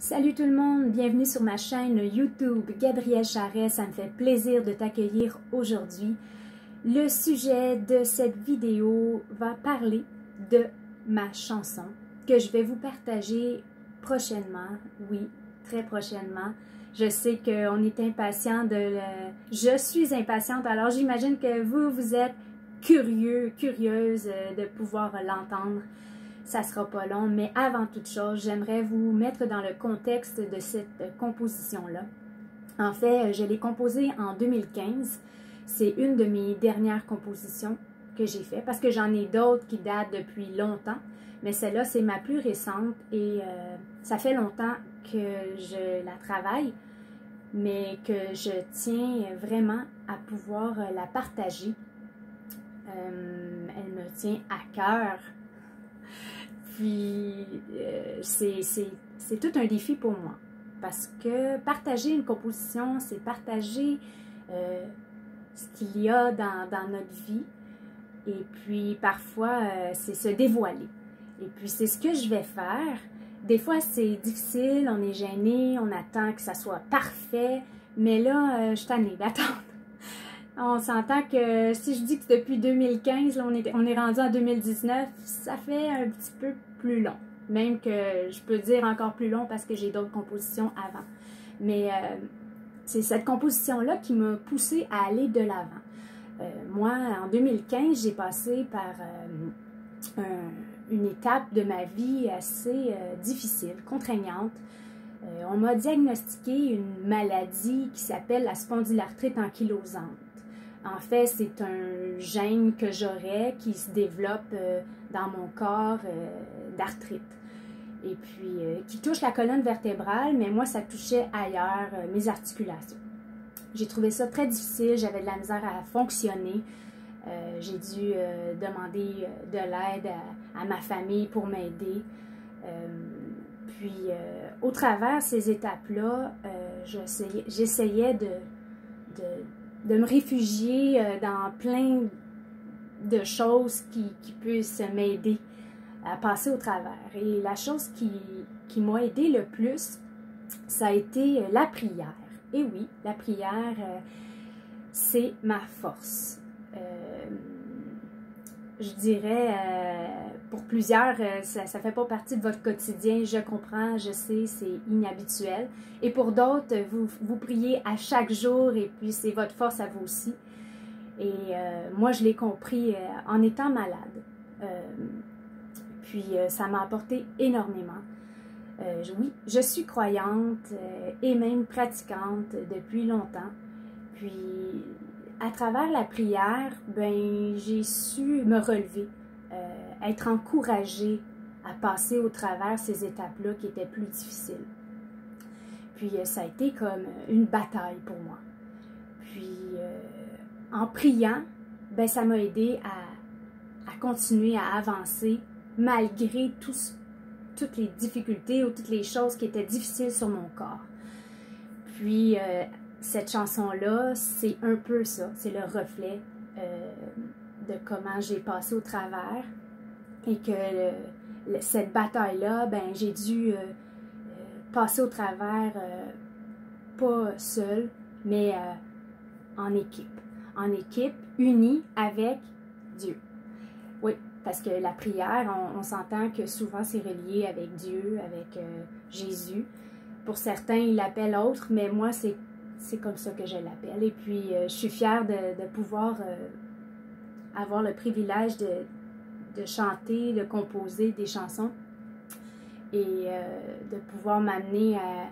Salut tout le monde, bienvenue sur ma chaîne YouTube Gabrielle Charest. Ça me fait plaisir de t'accueillir aujourd'hui. Le sujet de cette vidéo va parler de ma chanson que je vais vous partager prochainement. Oui, très prochainement. Je sais qu'on est impatient Je suis impatiente, alors j'imagine que vous êtes curieuse de pouvoir l'entendre. Ça sera pas long, mais avant toute chose, j'aimerais vous mettre dans le contexte de cette composition-là. En fait, je l'ai composée en 2015. C'est une de mes dernières compositions que j'ai fait parce que j'en ai d'autres qui datent depuis longtemps. Mais celle-là, c'est ma plus récente et ça fait longtemps que je la travaille, mais que je tiens vraiment à pouvoir la partager. Elle me tient à cœur. Puis, c'est tout un défi pour moi. Parce que partager une composition, c'est partager ce qu'il y a dans notre vie. Et puis, parfois, c'est se dévoiler. Et puis, c'est ce que je vais faire. Des fois, c'est difficile, on est gêné, on attend que ça soit parfait. Mais là, je suis tannée d'attendre. On s'entend que si je dis que depuis 2015, là, on est rendu en 2019, ça fait un petit peu plus long. Même que je peux dire encore plus long parce que j'ai d'autres compositions avant. Mais c'est cette composition-là qui m'a poussée à aller de l'avant. Moi, en 2015, j'ai passé par une étape de ma vie assez difficile, contraignante. On m'a diagnostiqué une maladie qui s'appelle la spondylarthrite ankylosante. En fait, c'est un gène que j'aurais qui se développe dans mon corps d'arthrite. Et puis, qui touche la colonne vertébrale, mais moi, ça touchait ailleurs, mes articulations. J'ai trouvé ça très difficile, j'avais de la misère à fonctionner. J'ai dû demander de l'aide à ma famille pour m'aider. Puis, au travers ces étapes-là, j'essayais de me réfugier dans plein de choses qui puissent m'aider à passer au travers. Et la chose qui m'a aidé le plus, ça a été la prière. Et oui, la prière, c'est ma force. Je dirais, pour plusieurs, ça ne fait pas partie de votre quotidien, je comprends, je sais, c'est inhabituel. Et pour d'autres, vous priez à chaque jour et puis c'est votre force à vous aussi. Et moi, je l'ai compris en étant malade. Puis ça m'a apporté énormément. Oui, je suis croyante et même pratiquante depuis longtemps. Puis à travers la prière, ben, j'ai su me relever, être encouragée à passer au travers ces étapes-là qui étaient plus difficiles. Puis ça a été comme une bataille pour moi. Puis en priant, ben, ça m'a aidé à continuer à avancer malgré toutes les difficultés ou toutes les choses qui étaient difficiles sur mon corps. Puis cette chanson-là, c'est un peu ça, c'est le reflet de comment j'ai passé au travers et que cette bataille-là, ben, j'ai dû passer au travers, pas seule, mais en équipe, unie avec Dieu. Oui, parce que la prière, on s'entend que souvent c'est relié avec Dieu, avec Jésus. Pour certains, ils l'appellent autre, mais moi, c'est comme ça que je l'appelle. Et puis, je suis fière de pouvoir avoir le privilège de chanter, de composer des chansons et de pouvoir m'amener à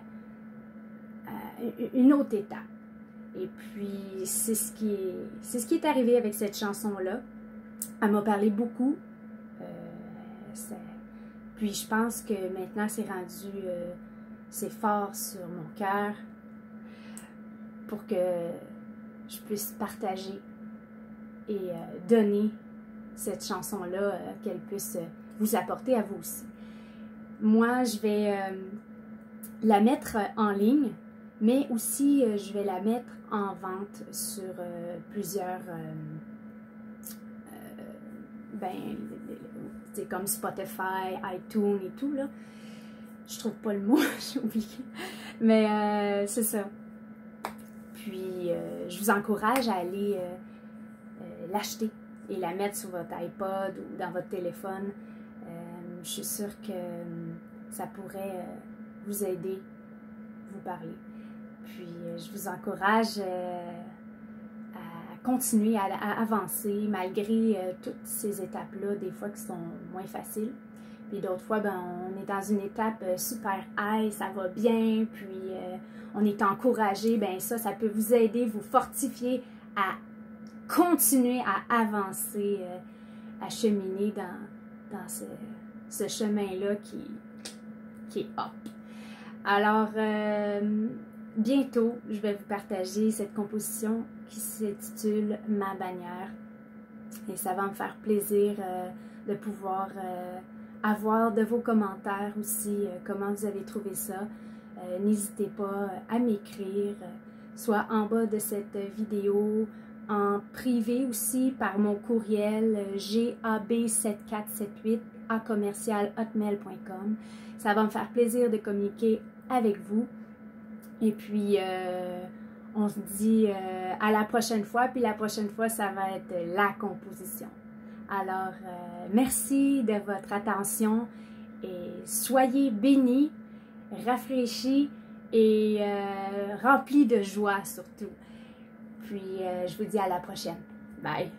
une autre étape. Et puis, c'est ce qui est arrivé avec cette chanson-là. Elle m'a parlé beaucoup. Puis, je pense que maintenant, c'est rendu... c'est fort sur mon cœur pour que je puisse partager et donner cette chanson-là, qu'elle puisse vous apporter à vous aussi. Moi, je vais la mettre en ligne, mais aussi je vais la mettre en vente sur plusieurs, ben, c'est comme Spotify, iTunes et tout, là. Je trouve pas le mot, j'ai oublié. Mais c'est ça. Puis, je vous encourage à aller l'acheter et la mettre sur votre iPod ou dans votre téléphone. Je suis sûre que ça pourrait vous aider, vous parler. Puis, je vous encourage à continuer à avancer malgré toutes ces étapes-là, des fois qui sont moins faciles. Puis d'autres fois, ben, on est dans une étape super high, ça va bien, puis on est encouragé. Ben ça peut vous aider, vous fortifier à continuer à avancer, à cheminer dans ce chemin-là qui est up. Alors, bientôt, je vais vous partager cette composition qui s'intitule « Ma bannière ». Et ça va me faire plaisir de pouvoir avoir de vos commentaires aussi, comment vous avez trouvé ça. N'hésitez pas à m'écrire, soit en bas de cette vidéo, en privé aussi, par mon courriel gab7478@hotmail.com. Ça va me faire plaisir de communiquer avec vous. Et puis, on se dit à la prochaine fois, puis la prochaine fois, ça va être la composition. Alors, merci de votre attention et soyez bénis, rafraîchis et remplis de joie surtout. Puis, je vous dis à la prochaine. Bye!